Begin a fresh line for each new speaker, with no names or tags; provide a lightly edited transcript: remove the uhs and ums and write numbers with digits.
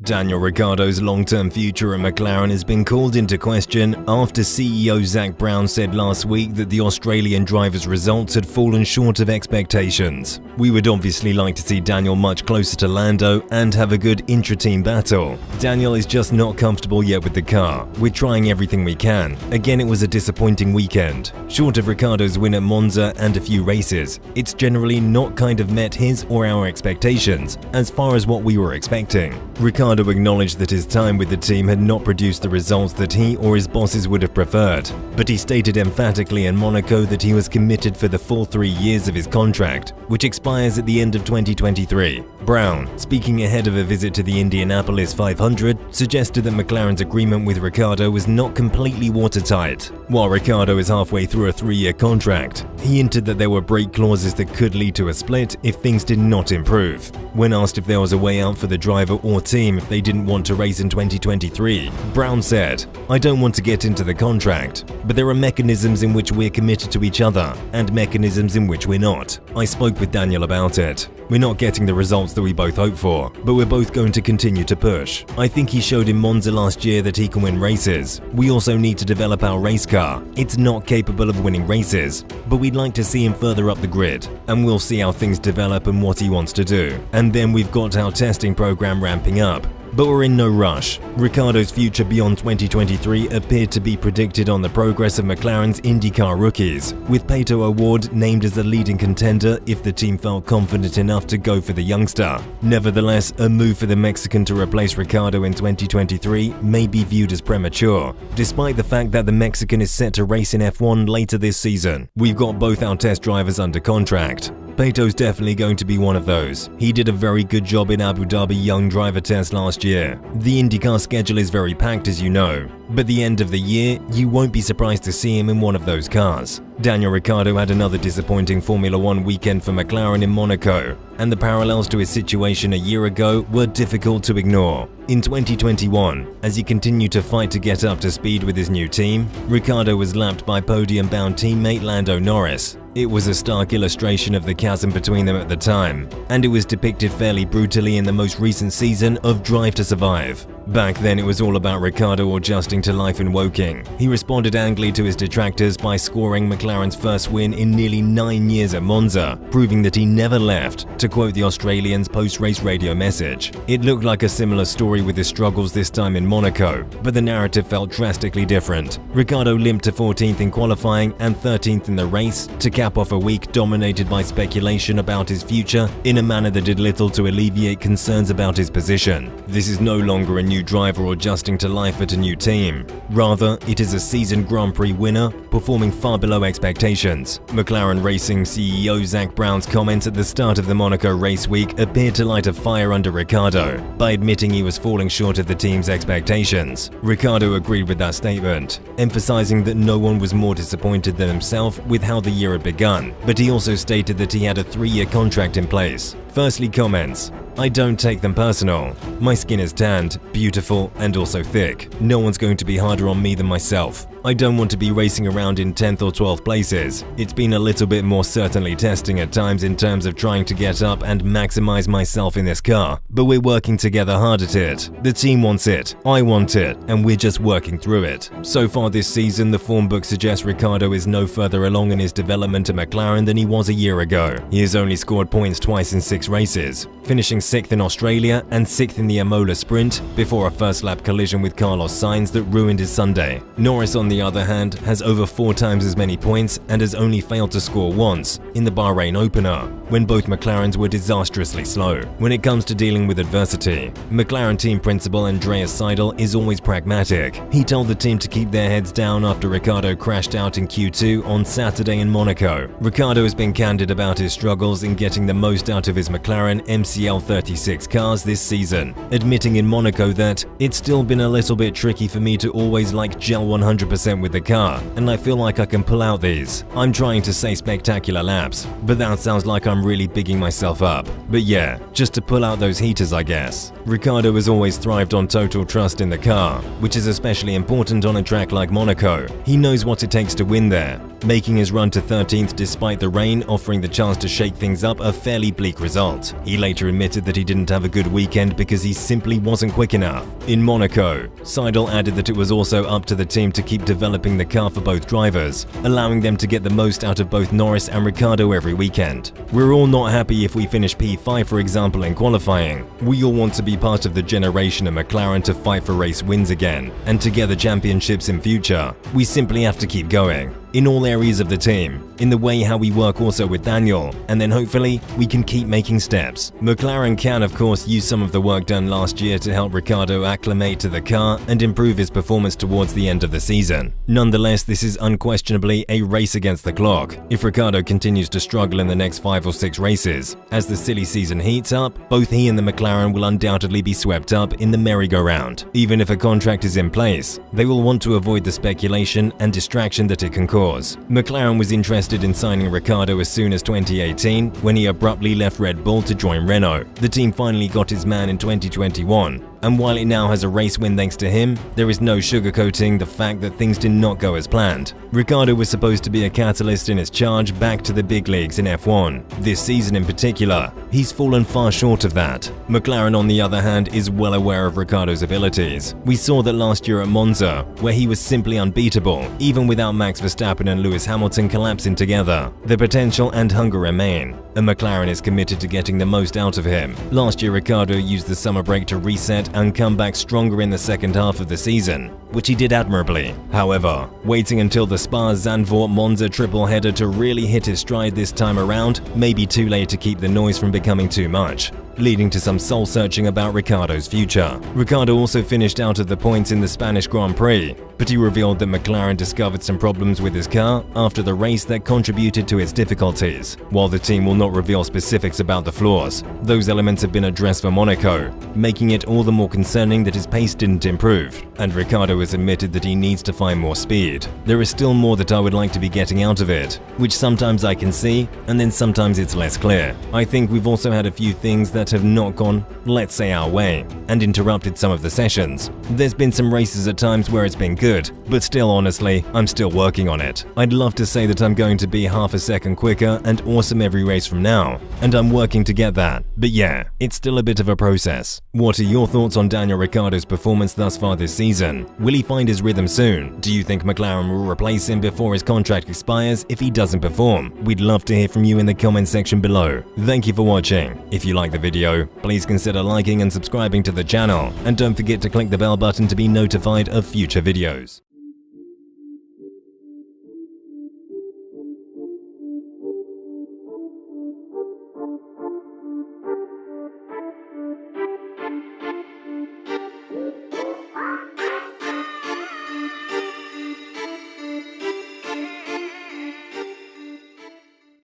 Daniel Ricciardo's long-term future at McLaren has been called into question after CEO Zak Brown said last week that the Australian driver's results had fallen short of expectations. "We would obviously like to see Daniel much closer to Lando and have a good intra-team battle. Daniel is just not comfortable yet with the car. We're trying everything we can. Again, it was a disappointing weekend. Short of Ricciardo's win at Monza and a few races, it's generally not kind of met his or our expectations as far as what we were expecting." Ricciardo acknowledged that his time with the team had not produced the results that he or his bosses would have preferred, but he stated emphatically in Monaco that he was committed for the full 3 years of his contract, which expires at the end of 2023. Brown, speaking ahead of a visit to the Indianapolis 500, suggested that McLaren's agreement with Ricciardo was not completely watertight. While Ricciardo is halfway through a 3-year contract, he hinted that there were break clauses that could lead to a split if things did not improve. When asked if there was a way out for the driver or team if they didn't want to race in 2023, Brown said, "I don't want to get into the contract, but there are mechanisms in which we're committed to each other and mechanisms in which we're not. I spoke with Daniel about it. We're not getting the results that we both hope for, but we're both going to continue to push. I think he showed in Monza last year that he can win races. We also need to develop our race car. It's not capable of winning races, but we'd like to see him further up the grid, and we'll see how things develop and what he wants to do. And then we've got our testing program ramping up. But we're in no rush." Ricciardo's future beyond 2023 appeared to be predicted on the progress of McLaren's IndyCar rookies, with Pato O'Ward named as a leading contender if the team felt confident enough to go for the youngster. Nevertheless, a move for the Mexican to replace Ricciardo in 2023 may be viewed as premature, despite the fact that the Mexican is set to race in F1 later this season. "We've got both our test drivers under contract. Pato's definitely going to be one of those. He did a very good job in Abu Dhabi Young Driver Test last year. The IndyCar schedule is very packed, as you know, but the end of the year, you won't be surprised to see him in one of those cars." Daniel Ricciardo had another disappointing Formula One weekend for McLaren in Monaco, and the parallels to his situation a year ago were difficult to ignore. In 2021, as he continued to fight to get up to speed with his new team, Ricciardo was lapped by podium-bound teammate Lando Norris. It was a stark illustration of the chasm between them at the time, and it was depicted fairly brutally in the most recent season of Drive to Survive. Back then it was all about Ricciardo adjusting to life in Woking. He responded angrily to his detractors by scoring McLaren's first win in nearly 9 years at Monza, proving that he never left, to quote the Australian's post-race radio message. It looked like a similar story with his struggles this time in Monaco, but the narrative felt drastically different. Ricciardo limped to 14th in qualifying and 13th in the race to cap off a week dominated by speculation about his future in a manner that did little to alleviate concerns about his position. This is no longer a new driver adjusting to life at a new team. Rather, it is a seasoned Grand Prix winner performing far below expectations. McLaren Racing CEO Zak Brown's comments at the start of the Monaco race week appeared to light a fire under Ricciardo by admitting he was falling short of the team's expectations. Ricciardo agreed with that statement, emphasizing that no one was more disappointed than himself with how the year had begun, but he also stated that he had a 3-year contract in place. Firstly, comments: "I don't take them personal. My skin is tanned, beautiful, and also thick. No one's going to be harder on me than myself. I don't want to be racing around in 10th or 12th places. It's been a little bit more certainly testing at times in terms of trying to get up and maximize myself in this car, but we're working together hard at it. The team wants it, I want it, and we're just working through it." So far this season, the form book suggests Ricciardo is no further along in his development at McLaren than he was a year ago. He has only scored points twice in 6 races, finishing 6th in Australia and 6th in the Imola Sprint before a first-lap collision with Carlos Sainz that ruined his Sunday. Norris, on the other hand, has over 4 times as many points and has only failed to score once, in the Bahrain opener, when both McLarens were disastrously slow. When it comes to dealing with adversity, McLaren team principal Andreas Seidel is always pragmatic. He told the team to keep their heads down after Ricciardo crashed out in Q2 on Saturday in Monaco. Ricciardo has been candid about his struggles in getting the most out of his McLaren MCL36 cars this season, admitting in Monaco that "it's still been a little bit tricky for me to always gel 100% 100% with the car, and I feel like I can pull out these. I'm trying to say spectacular laps, but that sounds like I'm really bigging myself up. But yeah, just to pull out those heaters, I guess. Ricciardo has always thrived on total trust in the car, which is especially important on a track like Monaco. He knows what it takes to win there, making his run to 13th despite the rain offering the chance to shake things up a fairly bleak result. He later admitted that he didn't have a good weekend because he simply wasn't quick enough. In Monaco, Seidel added that it was also up to the team to keep developing the car for both drivers, allowing them to get the most out of both Norris and Ricciardo every weekend. We're all not happy if we finish P5, for example, in qualifying. We all want to be part of the generation of McLaren to fight for race wins again, and together championships in future. We simply have to keep going. In all areas of the team, in the way how we work also with Daniel, and then hopefully we can keep making steps. McLaren can of course use some of the work done last year to help Ricciardo acclimate to the car and improve his performance towards the end of the season. Nonetheless, this is unquestionably a race against the clock. If Ricciardo continues to struggle in the next 5 or 6 races, as the silly season heats up, both he and the McLaren will undoubtedly be swept up in the merry-go-round. Even if a contract is in place, they will want to avoid the speculation and distraction that it can cause. McLaren was interested in signing Ricciardo as soon as 2018 when he abruptly left Red Bull to join Renault. The team finally got his man in 2021. And while it now has a race win thanks to him, there is no sugarcoating the fact that things did not go as planned. Ricciardo was supposed to be a catalyst in his charge back to the big leagues in F1. This season in particular, he's fallen far short of that. McLaren, on the other hand, is well aware of Ricciardo's abilities. We saw that last year at Monza, where he was simply unbeatable, even without Max Verstappen and Lewis Hamilton collapsing together. The potential and hunger remain, and McLaren is committed to getting the most out of him. Last year, Ricciardo used the summer break to reset and come back stronger in the second half of the season, which he did admirably. However, waiting until the Spa-Zandvoort-Monza triple header to really hit his stride this time around may be too late to keep the noise from becoming too much, leading to some soul-searching about Ricciardo's future. Ricciardo also finished out of the points in the Spanish Grand Prix, but he revealed that McLaren discovered some problems with his car after the race that contributed to its difficulties. While the team will not reveal specifics about the flaws, those elements have been addressed for Monaco, making it all the more concerning that his pace didn't improve, and Ricciardo has admitted that he needs to find more speed. There is still more that I would like to be getting out of it, which sometimes I can see, and then sometimes it's less clear. I think we've also had a few things that have not gone, let's say, our way, and interrupted some of the sessions. There's been some races at times where it's been good, but still, honestly, I'm still working on it. I'd love to say that I'm going to be half a second quicker and awesome every race from now, and I'm working to get that. But yeah, it's still a bit of a process. What are your thoughts on Daniel Ricciardo's performance thus far this season? Will he find his rhythm soon? Do you think McLaren will replace him before his contract expires if he doesn't perform? We'd love to hear from you in the comment section below. Thank you for watching. If you like the video, please consider liking and subscribing to the channel, and don't forget to click the bell button to be notified of future videos.